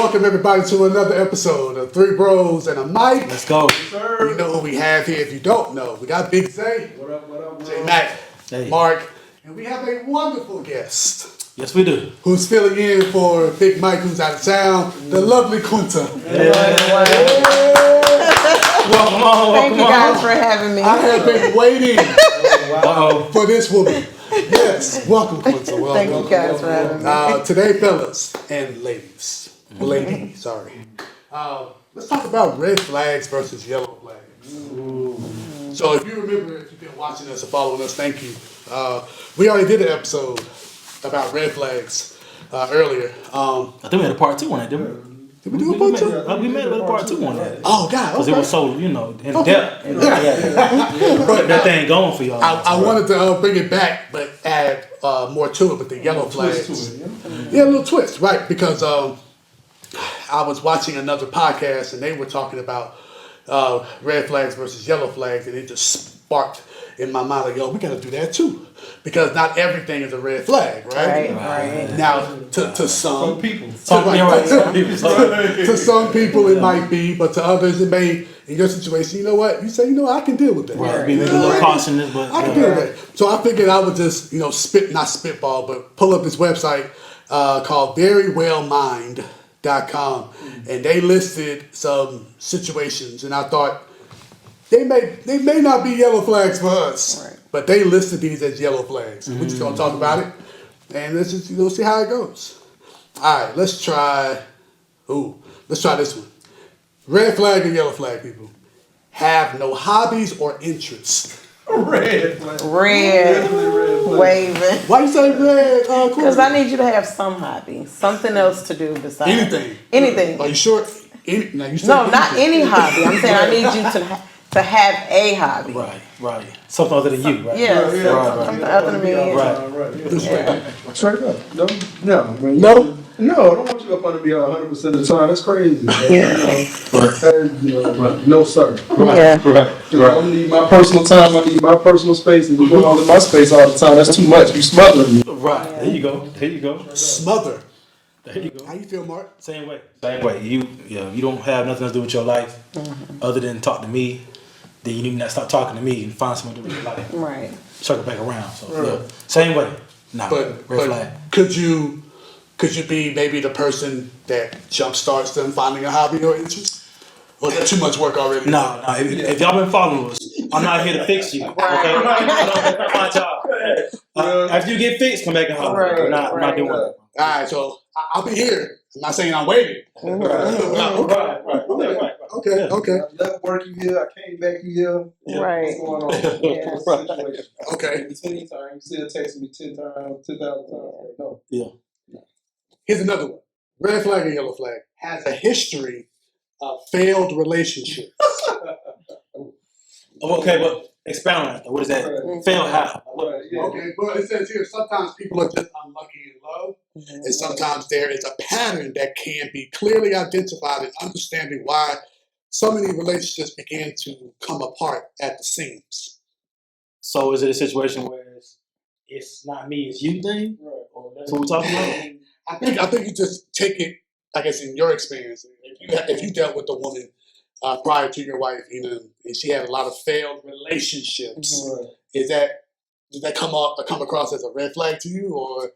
welcome everybody to another episode of Three Bros and a Mic. Let's go. You know who we have here. If you don't know, we got Big Zay, What up, J Mac, Hey. Mark, and we have a wonderful guest Yes, we do. who's filling in for Big Mike, who's out of town. The lovely Quinta. Welcome on. Thank you guys for having me. I have been waiting Uh-oh. for this woman. Yes, welcome Quinta. Welcome. Thank you guys for having me. Today, fellas and ladies, sorry. Let's talk about red flags versus yellow flags. So, if you remember, if you've been watching us or following us, thank you. We already did an episode about red flags earlier. I think we had a part 2 on that, didn't we? Did we do a part two? We made a part 2 on that. Oh God! Because Okay. it was so, in depth. But That thing going for y'all. I wanted to bring it back, but add more to it with the yellow flags. Yeah, a little twist, right? Because I was watching another podcast and they were talking about red flags versus yellow flags, and it just sparked in my mind like, yo, we got to do that too, because not everything is a red flag, right? Right. Now, to some people. to some people it might be, but to others it may. In your situation, you know what? You say, I can deal with that. Right. Be a little cautious, but I can deal with that. So I figured I would just, not spitball, but pull up this website called verywellmind.com, and they listed some situations, and I thought they may not be yellow flags for us, Right. but they listed these as yellow flags. And we're just gonna talk about it, and let's just see how it goes. All right, let's try this one. Red flag and yellow flag, people. Have no hobbies or interests. Red flag. Red, waving. Why you say red? Because I need you to have some hobby, something else to do besides Anything. Anything. Are you sure? Now you said No, not anything. any hobby. I'm saying I need you to have a hobby. Right. Something other than you, right? Yes, Right. something other than me. Right. Straight up. No, man. No? No, I don't want you up under me 100% of the time. That's crazy. No, sir. Yeah. I need my personal time. I need my personal space. And you go all in my space all the time. That's too much. You smothering me. Right. There you go. Smother. There you go. How you feel, Mark? Same way. You don't have nothing else to do with your life other than talk to me. Then you need to stop talking to me and find someone to do with your life. Right. Circle back around. So yeah. Same way. Nah, red flag. Could you be maybe the person that jumpstarts them finding a hobby or interest? Or is that too much work already? No. If y'all been following us, I'm not here to fix you. Okay, that's not my job. After you get fixed, come back and holler. Right, I'm not doing it. All right, so I'll be here. I'm not saying I'm waiting. Right. Okay. I left work you here. I came back you here. Right. What's going on? Yeah. What's the situation? Okay. In between time, you still texting me 10,000 times. No. Here's another one. Red flag or yellow flag. Has a history of failed relationships. Okay, but expound on that. What is that? Right. Fail how? Right, yeah. Okay, well, it says here sometimes people are just unlucky in love, and sometimes there is a pattern that can be clearly identified in understanding why so many relationships begin to come apart at the seams. So is it a situation where it's not me, it's you thing? Right. Or that's what we're talking about? I think you just take it, I guess, in your experience. If you dealt with a woman prior to your wife, and she had a lot of failed relationships, Right. does that come across as a red flag to you, or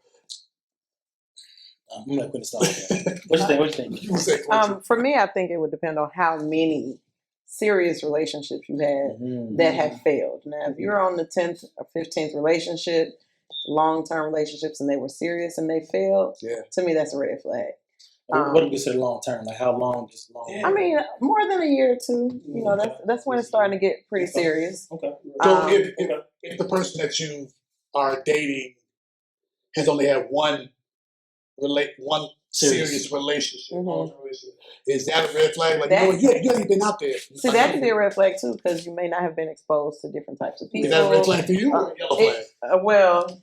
I'm not going to stop that. What you think? you would say? For me, I think it would depend on how many serious relationships you had that have failed. Now, if you're on the 10th or 15th relationship, long-term relationships, and they were serious and they failed, to me, that's a red flag. What do you consider long term? Like how long is long? I mean, more than a year or two. That's when it's starting to get pretty serious. Okay. So if the person that you are dating has only had one serious relationship, long-term relationship, is that a red flag? Like, you ain't been out there. See, that can be a red flag too, because you may not have been exposed to different types of people. Is that a red flag for you or a yellow flag? Well,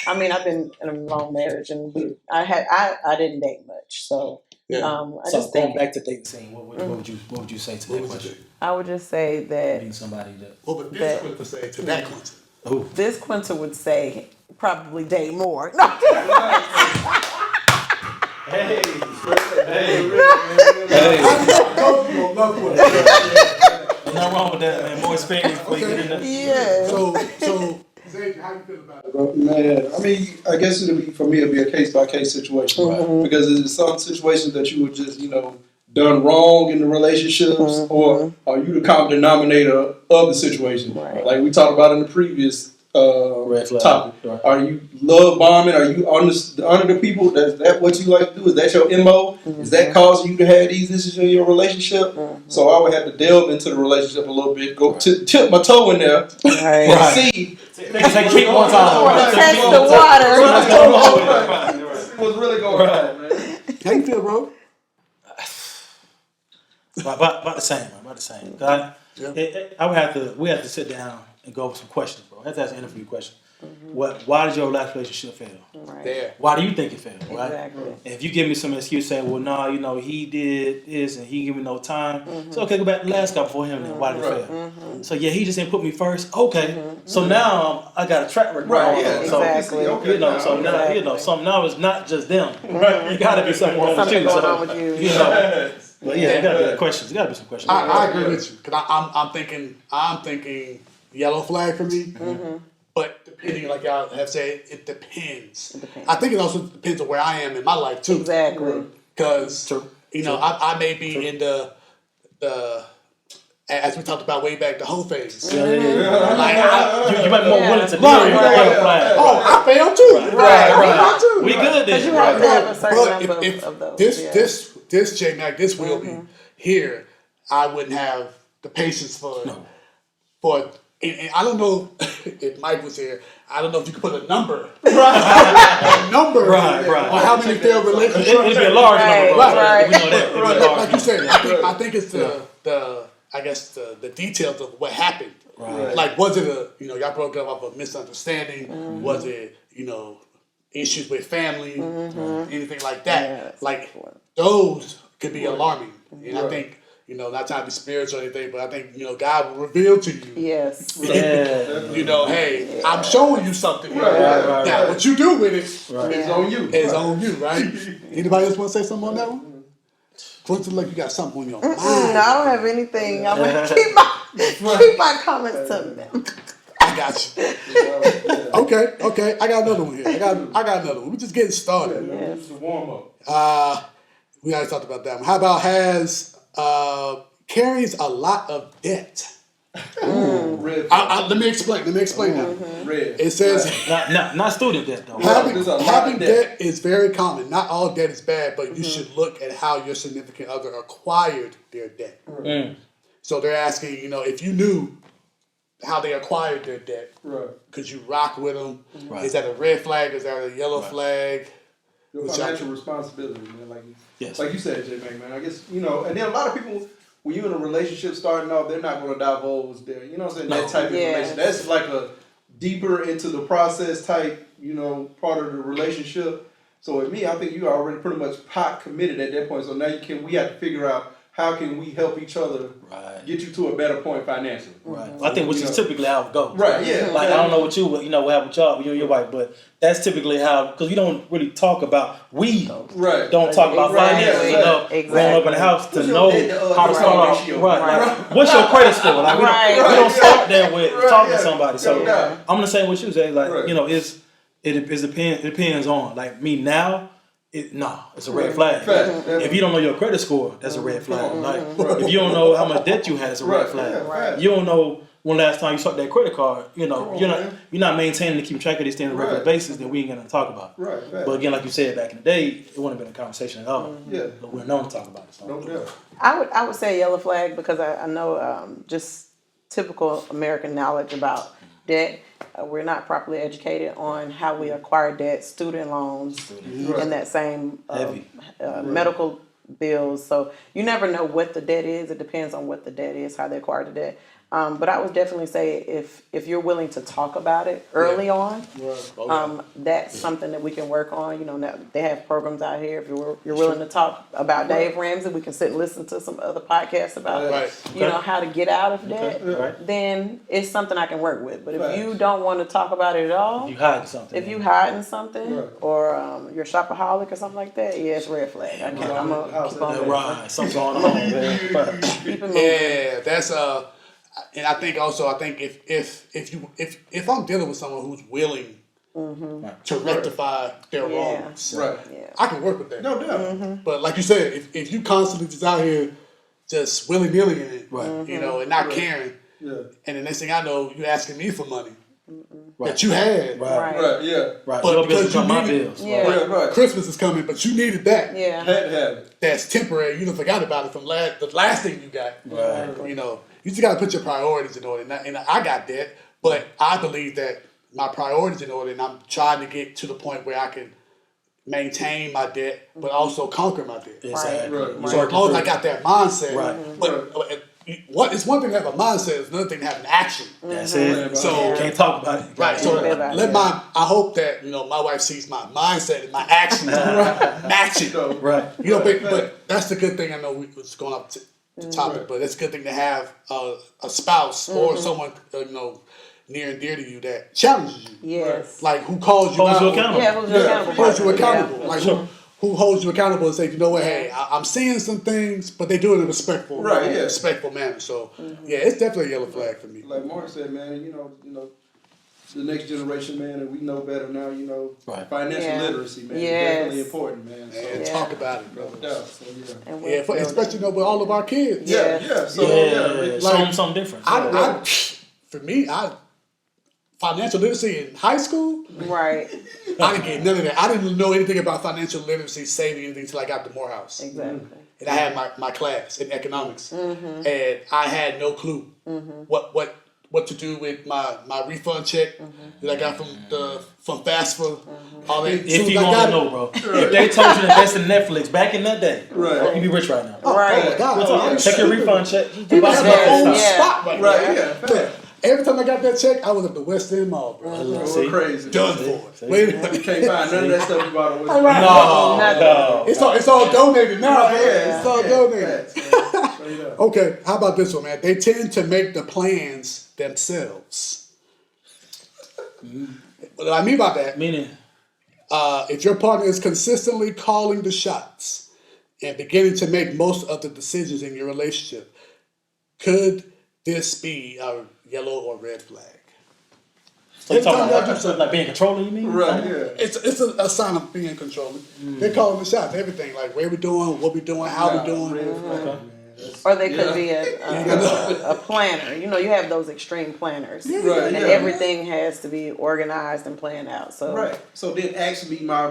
I mean, I've been in a long marriage, and I didn't date much, so I So just going think back to dating scene, what would you say to that question? I would just say that Being somebody that What would this Quinta say to that Quinta? this Quinta would say probably date more. No. Hey. I told you on love one. Ain't nothing wrong with that, man. More experience before you get in there. Yeah. So, Zay, how you feel about it? Man, I mean, I guess for me, it'll be a case by case situation, because there's some situations that you would just, done wrong in the relationships, or are you the common denominator of the situation? Right. Like we talked about in the previous Red flag. topic. Right. Are you love bombing? Are you under the people? That what you like to do? Is that your MO? Is that causing you to have these issues in your relationship? So I would have to delve into the relationship a little bit, go tip my toe in there, Right. and see. Niggas say kick one time. Wanna test the water. See what's really going on, man. How you feel, bro? About the same, man. About the same. We have to sit down and go over some questions, bro. I have to ask an interview question. Why did your last relationship fail? Right. There. Why do you think it failed? Right? Exactly. And if you give me some excuse saying, well, no, he did this and he gave me no time. So okay, go back to the last guy before him then. Why did it fail? So yeah, he just didn't put me first. Okay. So now I got a track record. Right, on yeah, them. So exactly. Okay, so now so now it's not just them. You gotta be something wrong with Something you. going So, on with you. you know. But yeah, there gotta be questions. There gotta be some questions. I agree with you because I'm thinking yellow flag for me. But depending, like y'all have said, it depends. I think it also depends on where I am in my life too. Exactly. Because True. I may be in the as we talked about way back the whole phase. Yeah. Like You might be more willing to deal Right, with right, yellow flag. I failed too. I failed too. We good Because you then. have to have a certain But number if of those. this J Mac, this will be here, I wouldn't have the patience for. And I don't know if Mike was here. I don't know if you could put a number, a number, Right. on how many failed relationships. It'd be a large number, Right. We know that. It'd be a large Like you said, I think it's the details of what happened. Right. Like, was it y'all broke up off a misunderstanding? Was it issues with family, anything like that? Yeah, that's Like important. those could be alarming, and I think. Not trying to be spiritual or anything, but I think, God will reveal to you. Yes. Yeah. Hey, I'm showing you something. Right. Now, what you do with it It's on you. is on you, right? Anybody else want to say something on that one? Quentin, like you got something on your mind. No, I don't have anything. I'm gonna keep my comments to them. I got you. Okay. I got another one here. I got another one. We're just getting started. Yes. It's a warm up. We already talked about that one. How about carries a lot of debt? Red. Let me explain that. Red. It says Not student debt though. There's a lot of having debt. debt is very common. Not all debt is bad, but you should look at how your significant other acquired their debt. So they're asking, if you knew how they acquired their debt, Right. could you rock with them? Right. Is that a red flag? Is that a yellow flag? Your financial responsibility, man. Yes. Like you said, J Mac, man. I guess, and then a lot of people, when you're in a relationship starting off, they're not going to divulge their, that type of Yes. information. That's like a deeper into the process type, part of the relationship. So with me, I think you are already pretty much pot committed at that point. So now we have to figure out how can we help each other get you to a better point financially. Right. I think which is typically how it goes. Right, yeah. Like I don't know what what happened with y'all, you and your wife, but that's typically how, because we don't really talk about, Right. don't talk about Exactly. finances enough growing up in the house to What's your know debt to how to start other off. ratio? Right. What's your credit score? Like we don't start there with talking to somebody. So Yeah. I'm the same with you, Jay. Like Right. it depends on like me now. It's a red flag. Fact. If you don't know your credit score, that's a red flag. Like if you don't know how much debt you had, it's a red Right, flag. yeah, right. You don't know when last time you sucked that credit card. You're not maintaining to keep track of these things on a regular Right. basis. Then we ain't gonna talk about it. Right. But again, like you said back in the day, it wouldn't have been a conversation at all. Yeah. But we're known to talk about it. So. No doubt. I would say yellow flag because I know just typical American knowledge about debt. We're not properly educated on how we acquire debt, student loans, and that same Heavy. medical bills. So you never know what the debt is. It depends on what the debt is, how they acquire the debt. But I would definitely say if you're willing to talk about it early on, that's something that we can work on. You know, now they have programs out here. If you're willing to talk about Dave Ramsey, we can sit and listen to some other podcasts about you know how to get out of that. Then it's something I can work with. But if you don't want to talk about it at all, You hiding something. if you hiding something or you're a shopaholic or something like that, yeah, it's red flag. I'm gonna keep on moving. Right, something's going on, man. Keep it moving. Yeah, that's and I think if I'm dealing with someone who's willing to rectify their wrongs, Right. Yeah. I can work with that. No doubt. But like you said, if you constantly just out here just willy nilly in it, you know, and not caring, Yeah. and the next thing I know, you asking me for money that you had, Right. Right. Yeah. Right, But your bills because you become my need it- bills. Yeah. Yeah. Right. Christmas is coming, but you needed that. Yeah. Had to have it. That's temporary. You done forgot about it from the last thing you got. Right. You know, you just got to put your priorities in order. And I got that, but I believe that my priorities in order, and I'm trying to get to the point where I can maintain my debt, but also conquer my debt. Exactly. Right. So as long as I got that mindset, Right. but it's one thing to have a mindset, it's another thing to have an action. That's it. So- You can't talk about it. Right. So Yeah. I hope that, you know, my wife sees my mindset and my actions match it. So, Right. You know, but that's the good thing. I know we was going off the topic, but it's a good thing to have a spouse or someone you know near and dear to you that challenges you, Yes. like who calls you Holds out, you accountable. Yeah, who's Yeah. accountable? who holds you accountable, Yeah. like who holds you accountable and say, you know what, hey, I'm seeing some things, but they do it in a respectful, Right, yeah. respectful manner. So yeah, it's definitely a yellow flag for me. like Mark said, man, you know, the next generation, man, and we know better now. You know, Right. financial Yeah. literacy, man, Yes. is definitely important, man. So, And Yeah. talk about it, no bro. doubt. So yeah. And Yeah, we'll feel especially you know with all of our kids. Yeah. Yeah. So Yeah, show like- them something different. For me, financial literacy in high school, that. Right. I didn't get none of that. I didn't know anything about financial literacy, saving anything until I got to Morehouse. Exactly. And I had my class in economics, and I had no clue what to do with my refund check that I got from FAFSA. All that. If Soon you as I want got to it- know, bro. If they told you to invest in Netflix back in that day, Right. you'd be rich right now. Oh Right. my God! Oh, yeah. Check your refund check. Even Buy had some my Netflix own stock. spot right Right. there. Yeah. Look, every time I got that check, I was at the West End Mall, bro. Going See? crazy. Done for it. Wait a You minute. can't find none of that stuff you bought on West. Right. No, Nothing. no. It's all donated now. Right, man. yeah, It's all donated. Straight up. Okay, how about this one, man? They tend to make the plans themselves. What do I mean by that? Meaning, If your partner is consistently calling the shots and beginning to make most of the decisions in your relationship, could this be a yellow or red flag? so you talking about like being controlling, you mean? Right. Yeah. It's a sign of being controlling. They're calling the shots, everything, like where we doing, what we doing, how we doing. Red flag, man. That's- Or they could yeah. be a planner. You know, you have those extreme planners. Right, And yeah. everything has to be organized and planned out. So Right. So then actually my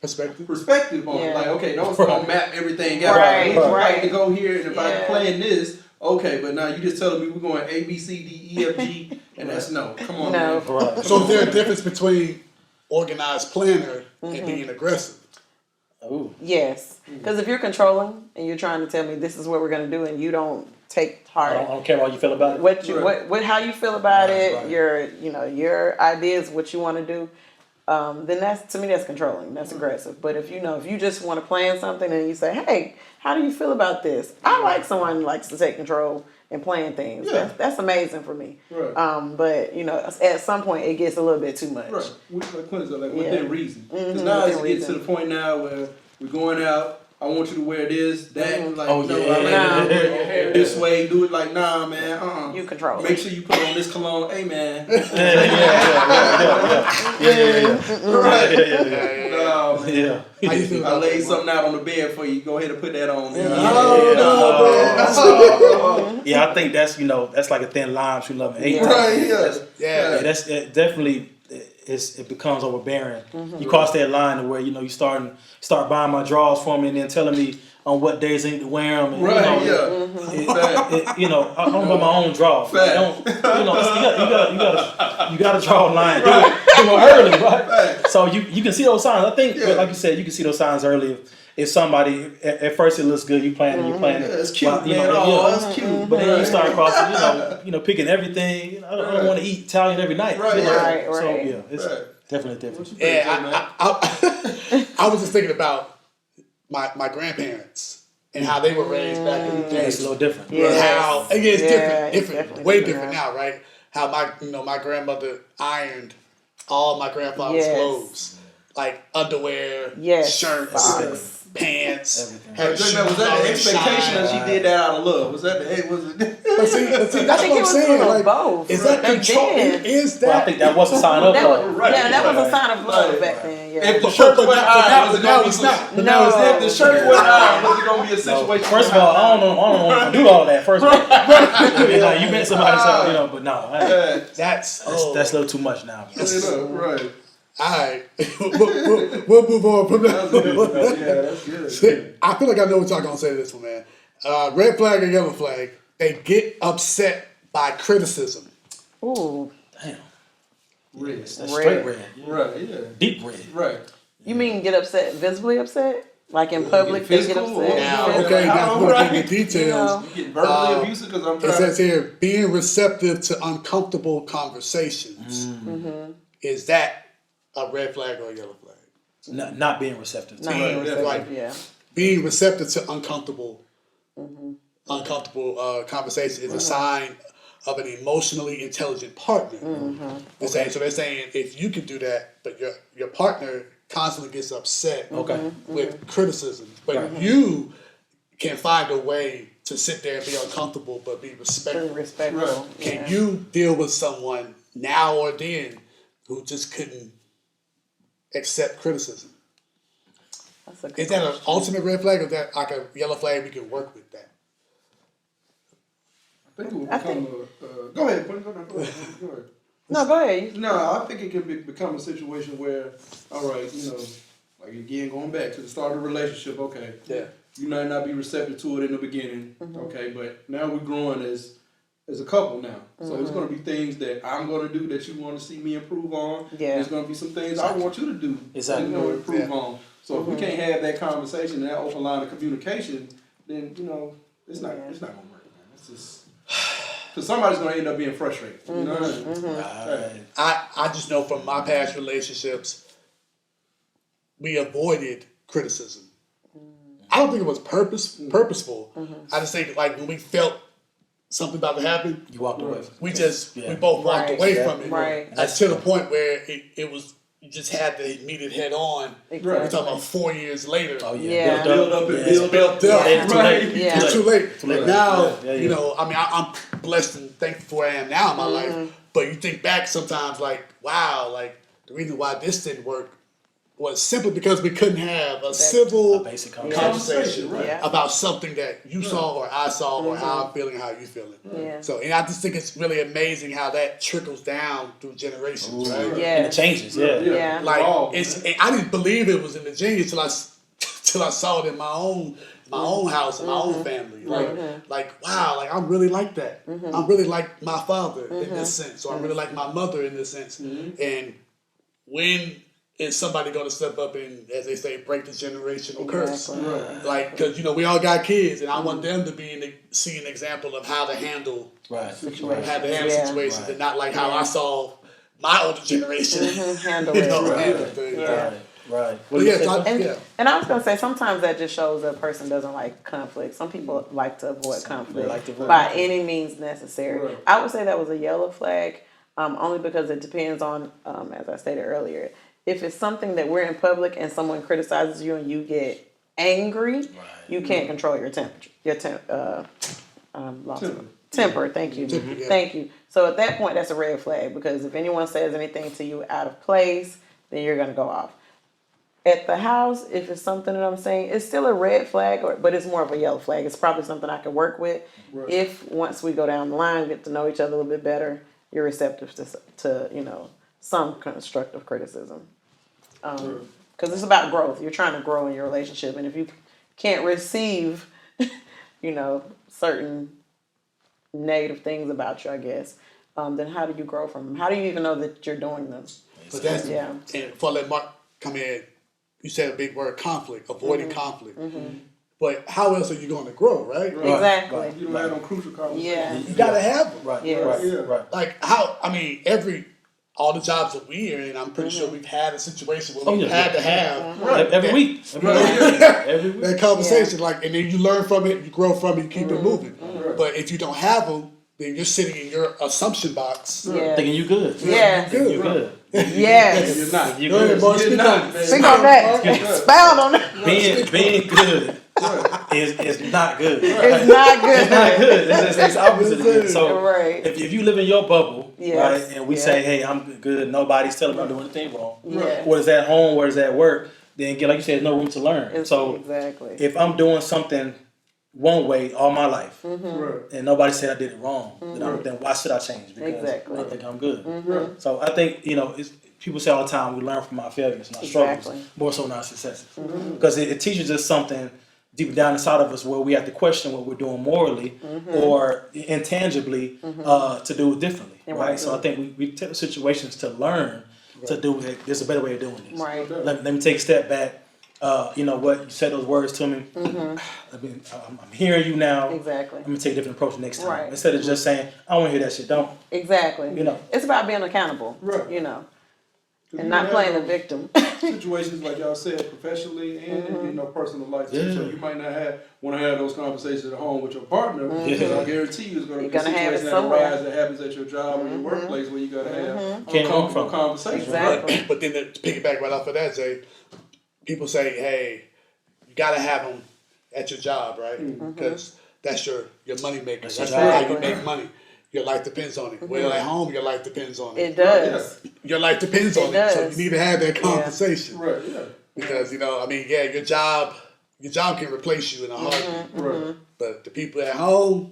Perspective. perspective on it. Yeah. Like, okay, don't map everything out. Right, We would like right. to go here, and if I Yeah. plan this, okay, but now you just telling me we're going A, B, C, D, E, F, G, and that's no. Come on, No. man. Right. So is there a difference between organized planner and being aggressive? Ooh. yes, because if you're controlling and you're trying to tell me this is what we're going to do, and you don't take I heart don't care how you feel about it. what you Right. what how you feel about Right, it, right. your ideas, what you want to do, then that's, to me, that's controlling. That's aggressive. But if you just want to plan something and you say, hey, how do you feel about this? I like someone who likes to take control and plan things. Yeah. That's amazing for me. Right. But at some point it gets a little bit too much. Right. Like Clint said, like Yeah. within reason. Because Mhm, now within it's getting to reason. the point now where we're going out. I want you to wear this, that. Like, Oh, no, yeah. I like Nah. you to wear your hair this way. Do it like, nah, man. You control Make it. sure you put on this cologne. Hey, man. Yeah. Right. No, man. Yeah. How you feel I about laid that? something out on the bed for you. Go ahead and put that on. Man. Yeah, I think that's that's like a thin line between love and hate. Right, yeah. Yeah. Yeah, that's definitely it becomes overbearing. You cross that line to where you start buying my drawers for me and then telling me on what days I need to wear them. And, Right, Fact. I don't buy my own drawers. Fact. Don't, you gotta draw a line. Do it early, right? Fact. So you can see those signs. I think, Yeah. like you said, you can see those signs early. if somebody at first it looks good, you planning, Yeah, it's cute, well, man. It's cute. But then you start crossing, picking everything. I don't want to eat Italian every night. Right, right. So yeah, it's Right. definitely different. Yeah, I was just thinking about my grandparents and how they were raised back in the day. It's a little different. Yeah. And how again, it's Yeah, it's different, definitely way different different now, right? How my grandmother ironed all my grandfather's Yes. clothes, like underwear, Yes. shirts, Yes. pants. Everything. Her Was shoes that the always expectation shine. that she did that out of love? Was that the was it? But see, I that's think what it I'm was saying. a little Like, both. is that Back control? then. Is Well, I that? think that was a sign of That love. was, yeah, that was a Right. sign of love Right. back then. Yeah. If the shirt but wasn't now, ironed, was it now gonna be it's some? not. But No. now it's If the shirt wasn't ironed, was it gonna be a No, situation? first of all, I don't want to do all that. First of all, like, you met somebody, but no, that's that's a little too much now. Right. all right. we'll move on from That's good. that. Yeah, that's good. I feel like I know what y'all gonna say to this one, man. Red flag or yellow flag? They get upset by criticism. Ooh, Damn, Red. that's straight red, Right. Yeah. deep red. Right. you mean get upset, visibly upset, like in public? They get physical upset. or- Now, Yeah, okay, like, now how, we're right? getting into details. You know. You getting verbally abusive because I'm It trying. says here, being receptive to uncomfortable conversations. Is that a red flag or a yellow flag? Not being receptive to Not it. being Right, receptive, right. yeah. Being receptive to uncomfortable conversation is a sign of an emotionally intelligent partner. They're saying if you can do that, but your partner constantly gets upset Okay. with criticism, but you can find a way to sit there and be uncomfortable but be Really respectful. respectful. Right. Can Yeah. you deal with someone now or then who just couldn't accept criticism? That's a good Is that an question. ultimate red flag, or is that like a yellow flag? We can work with that. I think it will become a. Go ahead. Go ahead. No, go ahead. No, I think it can become a situation where, all right, like again, going back to the start of the relationship, okay, Yeah. you might not be receptive to it in the beginning, okay, but now we're growing as a couple now. So it's going to be things that I'm going to do that you want to see me improve on. Yeah. There's going to be some things I want you to do Exactly. improve Yeah. on. So if we can't have that conversation and that open line of communication, then, it's not Yeah. going to work, man. It's just, because somebody's going to end up being frustrated. You know what I mean? Right. I just know from my past relationships, we avoided criticism. I don't think it was purposeful. I just think like when we felt something about to happen, You walked away. we just Yeah. we both walked Right. away Yeah. from it. Right. To the point where it was you just had to meet it head on. Exactly. We're talking about 4 years later. Oh yeah. Yeah. Build up and Yeah. build up. Built up. Yeah. It's too late. Yeah. It's too late. Too late. Now, Yeah, yeah. I mean, I'm blessed and thankful for where I am now in my life. But you think back sometimes, like, wow, like the reason why this didn't work was simply because we couldn't have a civil A basic conversation Right. Yeah. about something that you saw or I saw or how I'm feeling, how you feeling. Yeah. So, and I just think it's really amazing how that trickles down through generations, right? And Yeah. it changes. Yeah. Yeah. Like Oh, I didn't believe it was in the genes till I saw it in my own house and my own family. Like wow, like I'm really like that. I'm really like my father in this sense, or I'm really like my mother in this sense. And when is somebody going to step up and, as they say, break the generational curse? Exactly. Right. Like, because we all got kids, and I want them to see an example of how to handle Right. Yeah. situations, Right. and not like how I saw my older generation. Handle you it. know, Right. handle things. Yeah. Right. But yeah, And, and I was gonna say sometimes that just shows a person doesn't like conflict. Some people like to avoid conflict like to avoid by conflict. any means necessary. Right. I would say that was a yellow flag, only because it depends on, as I stated earlier, if it's something that we're in public and someone criticizes you and you get angry, you can't control your temperature. Temper. Thank you. Temper, yeah. Thank you. So at that point, that's a red flag because if anyone says anything to you out of place, then you're gonna go off. At the house, if it's something that I'm saying, it's still a red flag, but it's more of a yellow flag. It's probably something I can work with. Right. If once we go down the line, get to know each other a little bit better, you're receptive to some constructive criticism. Because it's about growth. You're trying to grow in your relationship, and if you can't receive, certain negative things about you, I guess, then how do you grow from them? How do you even know that you're doing them? But that's Yeah. and before I let Mark come in, you said a big word, conflict, avoiding conflict. But how else are you going to grow, right? Exactly. Right. You don't have no crucial conversations. Yeah. You got to have them. Right, Yes. right, Yeah. right. Like how, I mean, all the jobs that we are in, I'm pretty sure we've had a situation where Oh, we yeah. had to have Right. Every week. Right. Every week. that conversation, like, and then you learn from it, you grow from it, you keep it moving. Right. But if you don't have them, then you're sitting in your assumption box. Yeah. Thinking you good. Yes. Thinking you good. Yes. You're not. You Go ahead, good. boy. You're Speak not, on man. Speak on that. Right. Expound on that. Being good Right. is not good. It's not good. It's not good. It's opposite of good. So Right. if you live in your bubble, Yes. right, and we Yeah. say, hey, I'm good, nobody's telling me I'm doing anything wrong. Yes. Whether it's at home, whether it's at work, then again, like you said, there's no room to learn. It's- So exactly. if I'm doing something one way all my life, Right. and nobody said I did it wrong, then why should I change? Because Exactly. I think I'm good. So I think, people say all the time, we learn from our failures and our struggles, Exactly. more so than our successes. Because it teaches us something deep down inside of us where we have to question what we're doing morally or intangibly to do it differently. Right? So I think we take situations to learn to do it. There's a better way of doing this. Right. Let me take a step back. You know what? You said those words to me. I mean, I'm hearing you now. Exactly. I'm gonna take a different approach next time. Right. Instead of just saying, I don't want to hear that shit. Don't. Exactly. You know. It's about being accountable. Right. You know. 'Cause And you not have playing the those victim. situations like y'all said, professionally and in personal life too. So Yeah. you might not want to have those conversations at home with your partner. Because I guarantee you, it's going to You're be a gonna have it situation that somewhere. arises that happens at your job or your workplace where you got to have Can't run uncomfortable from it. conversations. Exactly. But then to piggyback right off of that, Jay, people say, hey, you got to have them at your job, right? Because that's your money maker. That's That's your how job. you make money. Your life depends on it. Well, at home, your life depends on It it. does. Your life depends on it. So does. you need to have that conversation. Right, yeah. Because, your job can replace you in a heartbeat. Right. But the people at home,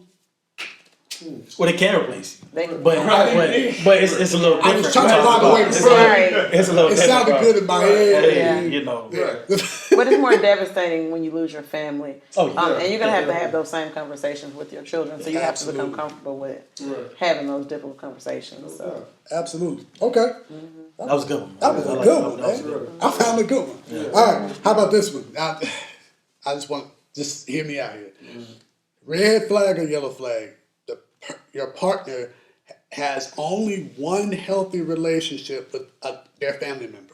Well, they can replace you. They, But Right. but it's a little I different. was trying to Talk find a about way to it. say it. right. It's a little It different. sounded bro. good in my head. Hey, Yeah. you know. Right. But it's more devastating when you lose your family. Oh, yeah. And you're going to have those same conversations with your children. So you have to become Absolutely. comfortable with Right. having those difficult conversations. So Absolutely. Okay. That was a good one. That was a good one, man. I found a good one. All right. How about this one? Now, I just hear me out here. Red flag or yellow flag? Your partner has only one healthy relationship with their family member.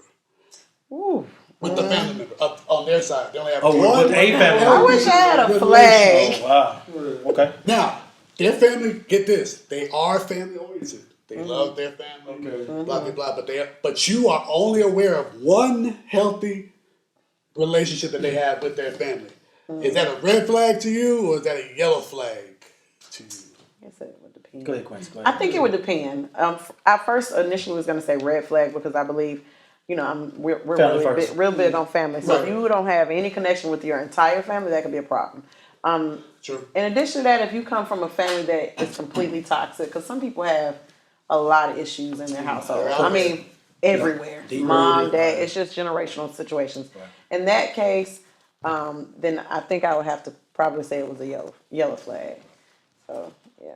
ooh. With the family member on their side. They only have Oh, one. with a family I wish I had a relationship. flag. Oh, wow. Okay. Now, their family, get this, they are family oriented. They love their family, Okay. blah, blah, blah. But you are only aware of one healthy relationship that they have with their family. Is that a red flag to you or is that a yellow flag to you? I guess it would depend. Go ahead, Quincy. Go I ahead. think it would depend. I first initially was going to say red flag because I believe, we're Family really first. real big on family. So Right. if you don't have any connection with your entire family, that could be a problem. Sure. In addition to that, if you come from a family that is completely toxic, because some people have a lot of issues in their household. Right. I mean, everywhere. Deep Mom, rooted, dad, right. it's just generational situations. Right. In that case, then I think I would have to probably say it was a yellow flag. So, yeah.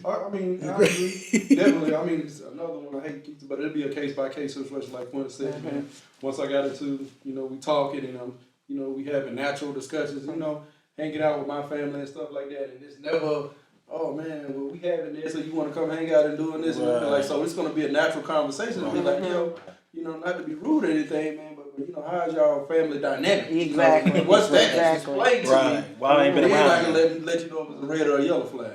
I mean, I agree. Definitely. I mean, it's another one I hate to keep, but it'll be a case by case situation, like Quinn said, man. Once I got into, we talking and we having natural discussions, hanging out with my family and stuff like that, and it's never, oh man, well we having this, so you want to come hang out and doing this, and like so it's gonna be a natural conversation. It'll be like, not to be rude or anything, man, but how's y'all family dynamic? Exactly. What's that? Exactly. Explain to Right. me. Why I ain't been Then I around? can let you know if it's a red or a yellow flag.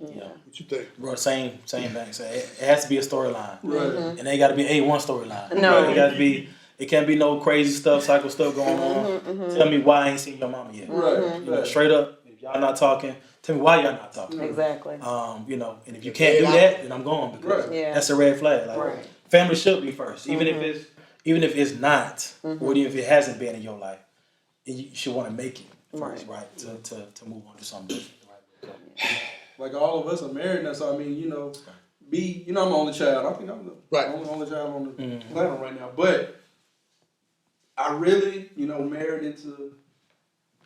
Yeah. What you think? Bro, same thing. So it has to be a storyline. Right. And it ain't got to be A1 storyline. No. Right? It got to be. It can't be no crazy psycho stuff going on. Tell me why I ain't seen your mama yet. Right. Straight up, if y'all not talking, tell me why y'all not talking. Exactly. And if you can't do that, then I'm going because Right. Yeah. that's a red flag. Like Right. family should be first, even if it's not, or even if it hasn't been in your life, you should want to make it first, right? To move on to something different. Right? Like all of us are married now, so I mean, I'm an only child. I think I'm the Right. only child on the planet right now. But I really, married into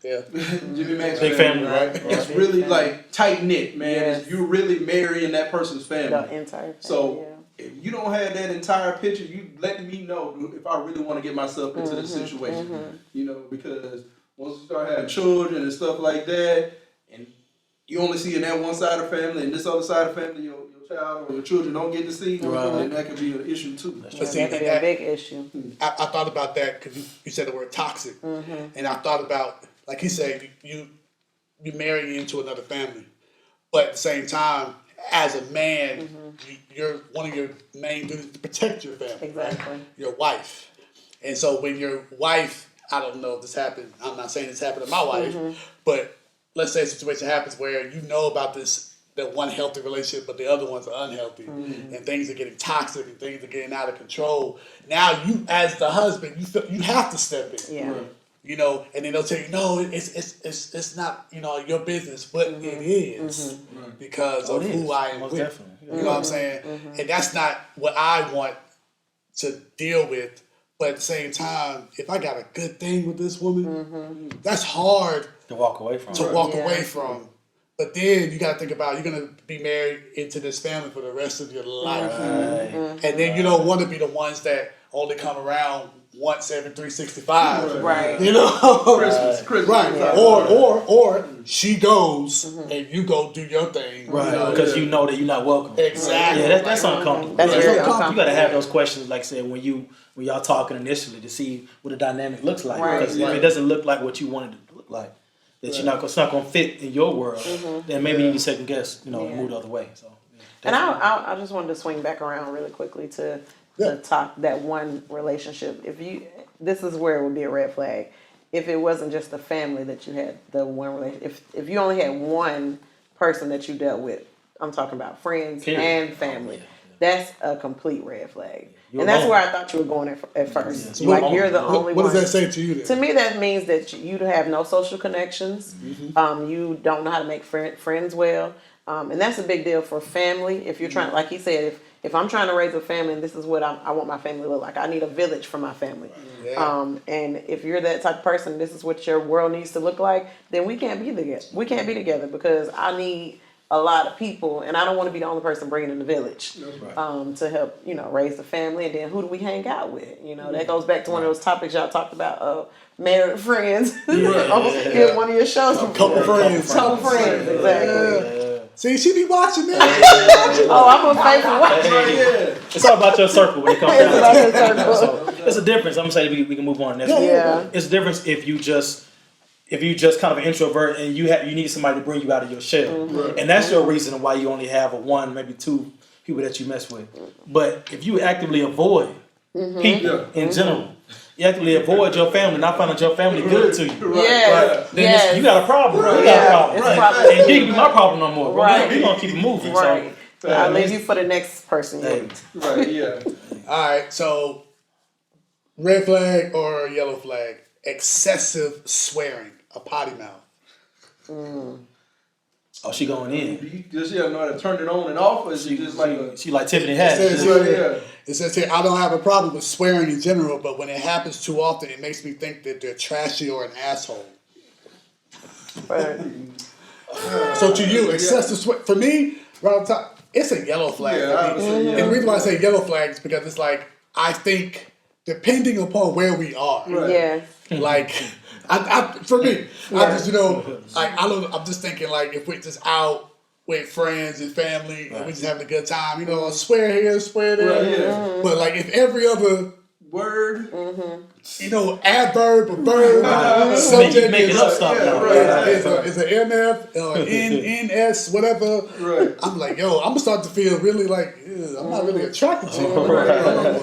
Yeah. Jimmy Mack's Big family, right? It's really like tight knit, man. Yes. You're really marrying that person's family. The entire family, So if you don't have that entire picture, you let me know if I really want to get myself into this situation. You know, because once you start having children and stuff like that, and you only see in that one side of the family, and this other side of the family, your child or your children don't get to see, then that could be an issue too. Yeah, that could be a big issue. I thought about that because you said the word toxic, and I thought about, like he said, you marry into another family, but at the same time, as a man, you're one of your main duties is to protect your family, Exactly. right? Your wife, and so when your wife, I don't know if this happened. I'm not saying this happened to my wife, but let's say a situation happens where you know about that one healthy relationship, but the other ones are unhealthy, and things are getting toxic, and things are getting out of control. Now you, as the husband, you feel you have to step in. Yeah. You know, and then they'll tell you, no, it's not, you know, your business, but it is because of who I am Most with. definitely. You know what I'm saying? And that's not what I want to deal with. But at the same time, if I got a good thing with this woman, that's hard To walk away from. to walk away from. But then you got to think about you're gonna be married into this family for the rest of your life, and then you don't want to be the ones that only come around once every 365. Right. You know, Christmas. right? Yeah. Or she goes and you go do your thing, Right, You know? because you know that you're not welcome. Exactly. Yeah, that's uncomfortable. That's very You uncomfortable. got to have those questions, like I said, when y'all talking initially to see what the dynamic looks like. Right. Because if it doesn't look like what you wanted it to look like, that it's not going to fit in your world, then maybe you need to second guess, and move the other way. So, And I just wanted to swing back around really quickly to the top that one relationship. This is where it would be a red flag. If it wasn't just the family that you had, the one relationship. If you only had one person that you dealt with, I'm talking about friends and family. That's a complete red flag. You're And that's alone. where I thought you were going at first. So Like what- you're the what- only what one. does that say to you then? To me, that means that you have no social connections. You don't know how to make friends well, and that's a big deal for family. If you're trying, like he said, if I'm trying to raise a family, and this is what I want my family to look like, I need a village for my family. Yeah. And if you're that type of person, this is what your world needs to look like. Then we can't be together. We can't be together because I need a lot of people, and I don't want to be the only person bringing in the village to help, raise the family. And then who do we hang out with? That goes back to one of those topics y'all talked about, married friends. In one of your shows. Couple friends. Couple friends, exactly. See, she be watching that. Oh, I'm a faithful watcher. it's all about your circle when it comes It's down about to your it. circle. So, it's a difference. I'm going to say we can move on next one. Yeah. It's a difference if you just kind of an introvert and you need somebody to bring you out of your shell. And that's your reason why you only have one, maybe two people that you mess with. But if you actively avoid people in general, you actively avoid your family, and I find that your family good to you. Yes. Then you got a problem. You got a Yeah, problem. it's a problem. And you ain't be my problem no more. Right. We're going to keep it moving. Right. So, I'll leave you for the next person. hey, Right, yeah. All right, so red flag or yellow flag? Excessive swearing, a potty mouth. oh, she going in. Do you just know how to turn it on and off, or is it just like a... She like Tiffany It Haddish. says, it says here, I don't have a problem with swearing in general, but when it happens too often, it makes me think that they're trashy or an asshole. Right. So to you, excessive swear, for me, right on top, it's a yellow flag. Yeah, I for would me. say, yeah. And the reason why I say yellow flag is because it's like, I think, depending upon where we are, Right. Yeah. like, for me, I just, like, I'm just thinking, like, if we're just out with friends and family and we just having a good time, swear here, swear there. Right, yeah. But, like, if every other, Word. adverb or verb, subject Make it up stuff Yeah, now. right. is an MF or NS, whatever. Right. I'm like, yo, I'm gonna start to feel really like, I'm not really attracted to you.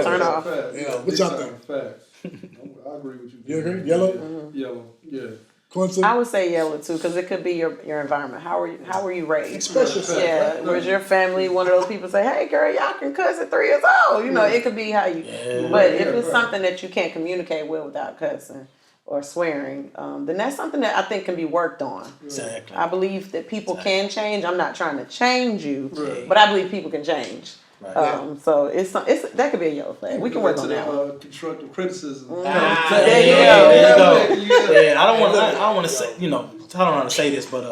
Turn off. What y'all think? Facts. I agree with you. You agree? Yellow? Yellow. Yeah. Quincy? I would say yellow too, because it could be your environment. How were you raised? Express yourself. Yeah, was your family one of those people say, "Hey, girl, y'all can cuss at 3 years old"? It could be how you. But if it's something that you can't communicate well without cussing or swearing, then that's something that I think can be worked on. Exactly. I believe that people can change. I'm not trying to change you, but I believe people can change. Right. So it's that could be a yellow flag. We can work on that one. Constructive criticism. There you There you go. Yeah, I don't want to say, I don't know how to say this, but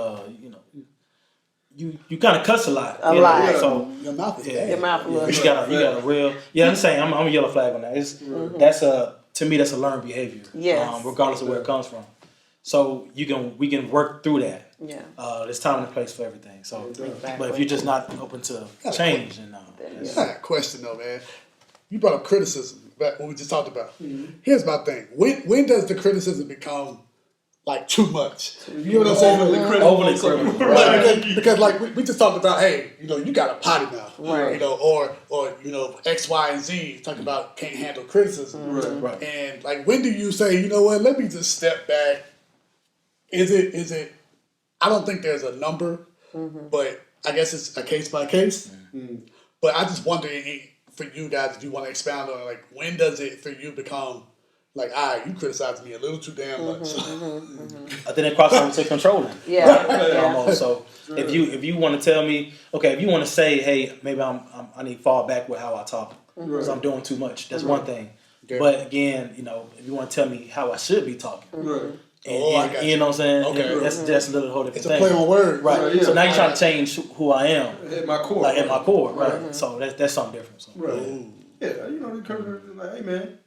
you kind of cuss a lot. A you know? lot. So Your mouth is Yeah. bad. Your mouth a little. you got a real. Yeah, I'm saying I'm a yellow flag on that. That's to me that's a learned behavior. Yes. Regardless of where it comes from. So we can work through that. Yeah. There's time and place for everything. So, Exactly. but if you're just not open to change, then I got a question though, man. You brought up criticism, back what we just talked about. Here's my thing: when does the criticism become like too much? You know what I'm saying? overly critical. Like, because like we just talked about, hey, you got a potty mouth, Right. or X, Y, and Z talk about can't handle criticism, Right. and like when do you say, you know what, let me just step back? Is it? I don't think there's a number, but I guess it's a case by case. But I just wonder for you guys, if you want to expound on like when does it for you become like, you criticized me a little too damn much. I think it crosses over to controlling. Yeah. Almost. So if you want to tell me, okay, if you want to say, hey, maybe I need to fall back with how I talk because I'm doing too much. That's one thing. Okay. But again, if you want to tell me how I should be talking, Right. I got you know what I'm saying? Okay. That's a little whole different It's a thing. play on words. Right. Right, yeah. So now you're trying to change who I am, At my core. like at my core. Right. So that's something different. So. Right. Yeah, the cover is like, hey man,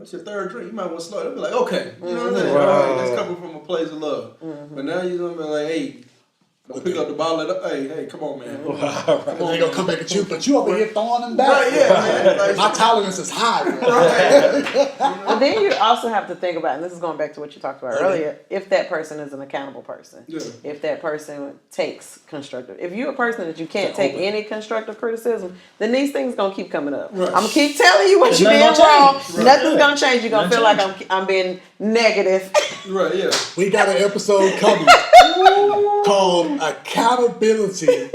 it's your third drink. You might want to slow it. They'll be like, okay, you know what I'm saying? Right. All right, that's coming from a place of love. But now you're gonna be like, hey, don't pick up the bottle. Hey, come on, man. And then they gonna come back at you, but you over here throwing them back. Right, yeah, man. Like, My tolerance is high. Bro. But then you also have to think about, and this is going back to what you talked about earlier, if that person is an accountable person. Yeah. If that person takes constructive. If you're a person that you can't take any constructive criticism, then these things gonna keep coming up. Right. I'm gonna keep telling you what There's you're being nothing gonna wrong. change. Right. Nothing's gonna change. You're gonna Nothing feel like I'm being negative. Right, yeah. We got an episode coming called Accountability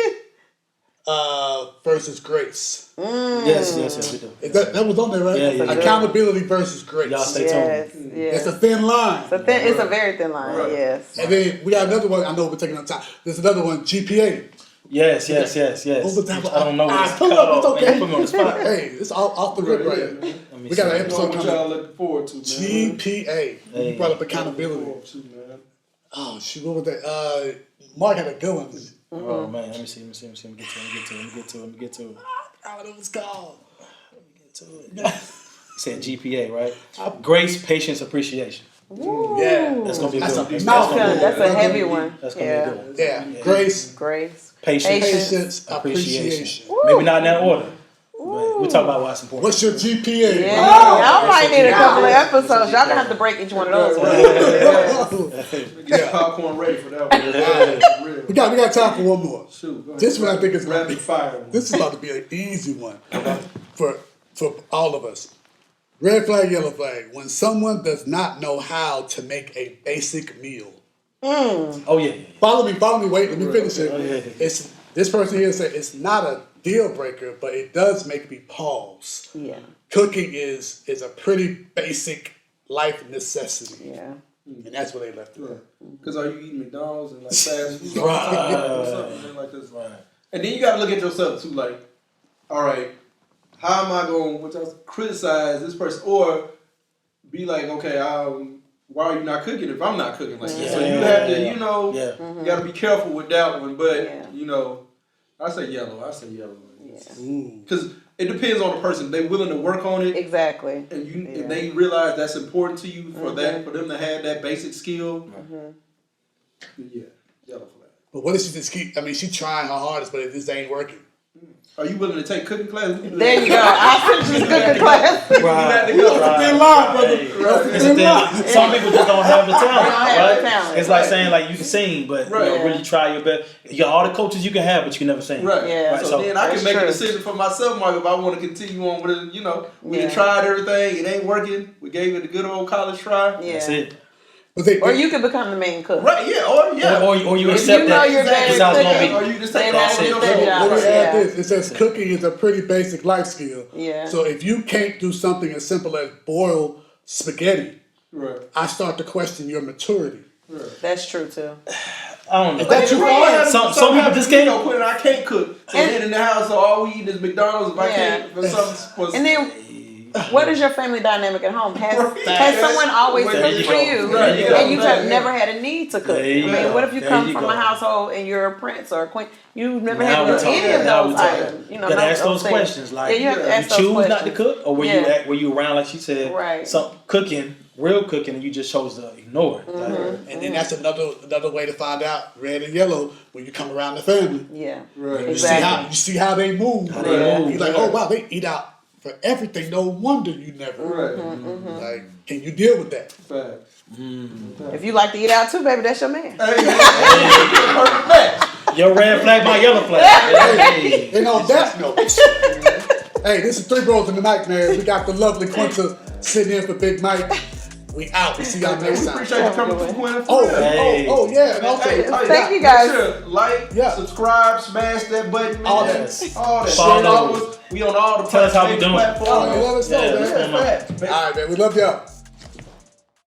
versus Grace. Yes, we do. That was on there, right? Yeah. Accountability versus grace. Y'all stay Yes, tuned. yes. It's a thin line. It's a very thin line. Right. Yes. And then we got another one. I know we're taking up time. There's another one, GPA. Yes. What was that? I don't know what it's Pull up, it's called. okay. Man, put me on the spot. Hey, it's off the rip right here. We got an What episode y'all coming. looking forward to, man? GPA. Hey. You brought up accountability. Forward to, man. Oh, shoot, what was that? Mark had a good one. Oh man, let me see. Let me get to it. I don't know what it was called. You said GPA, right? Grace, patience, appreciation. Yeah. That's gonna be a That's good a one. mouthful. That's a heavy one. That's gonna be a good one. Yeah. Grace, Grace. Patience, patience, appreciation. maybe not in that order. But we'll talk about what's important. What's your GPA? Yeah, y'all might need a couple of episodes. Y'all gonna have to break each one of those. Get your popcorn ready for that one. Real. We got time for one more. Shoot, go ahead. This one I think is gonna rapid be fire. This is about to be an easy one for all of us. Red flag, yellow flag. When someone does not know how to make a basic meal. Oh yeah. Follow me. Wait, let me finish it. yeah. It's this person here said it's not a deal breaker, but it does make me pause. Yeah. Cooking is a pretty basic life necessity, Yeah. and that's where they left it. Because are you eating McDonald's and like fast food Right. or something like this? Right. And then you got to look at yourself too. Like, all right, how am I going to criticize this person or be like, okay, why are you not cooking if I'm not cooking like this? So you have to, Yeah. you got to be careful with that one. But Yeah. I say yellow. Yeah. Because it depends on the person. They willing to work on it, Exactly. and Yeah. if they realize that's important to you for for them to have that basic skill. Yeah, yellow flag. But what if she just keep? I mean, she trying her hardest, but it just ain't working. Are you willing to take cooking classes? There you go. I sent you to cooking class. Right. Thin line, brother. It's a thing. Some people just don't have the talent. They don't have the right? talent. It's like saying like you can sing, but Right. really try your best. You got all the coaches you can have, but you can never sing. Right. Yeah. Right, So, so then I can that's make a true. decision for myself, Mark, if I want to continue on with it. We Yeah. done tried everything. It ain't working. We gave it a good old college try. Yeah. That's it. But they, Or you could become the main cook. Right, yeah. Or you If accept you know that. you're That's better how it's gonna cooking, be. Or you just then take that's off your your third job. let me add Yeah. this. It says cooking is a pretty basic life skill. Yeah. So if you can't do something as simple as boil spaghetti, Right. I start to question your maturity. That's true too. I don't know. Is that too far? Some people just can't. Quit. I can't cook. So And- then in the house, so all we eat is McDonald's. If I Yeah. can't for something. And then What is your family dynamic at home? Has Facts. someone always There cooked you for go. you, There you go. and you have Right. never had a need to cook? There you I mean, go. what if you There come you from go. a household and you're a prince or a queen? You've never Now had to we do talking. any of Now we those talking. items. You know, Gotta none of ask those things. questions. Like, Yeah, you have to you ask those choose not to questions. cook, or were you around, like she said, Right. some cooking, real cooking, and you just chose to ignore it. Like, And then that's another way to find out red and yellow when you come around the family. Yeah, Right. exactly. You see how they move. How they move, You're like, oh wow, they eat out for everything. No wonder you never. Right. Like, can you deal with that? Facts. If you like to eat out too, baby, that's your man. Hey, perfect match. your red flag, my yellow flag. Hey. And on that note, hey, this is Three Bros in the Night, man. We got the lovely Quinta sitting in for Big Mike. We out. We see y'all next We time. appreciate you coming to Quinn. Hey. Oh, yeah. And also, Hey, Thank you guys. Make sure, like, Yeah. subscribe, smash that button, man. All that. All that. Follow. We on all the Tell us how we doing. platforms. Oh, yeah, let us know, Yeah, man. let's Yeah, know. facts. All right, man. We love y'all.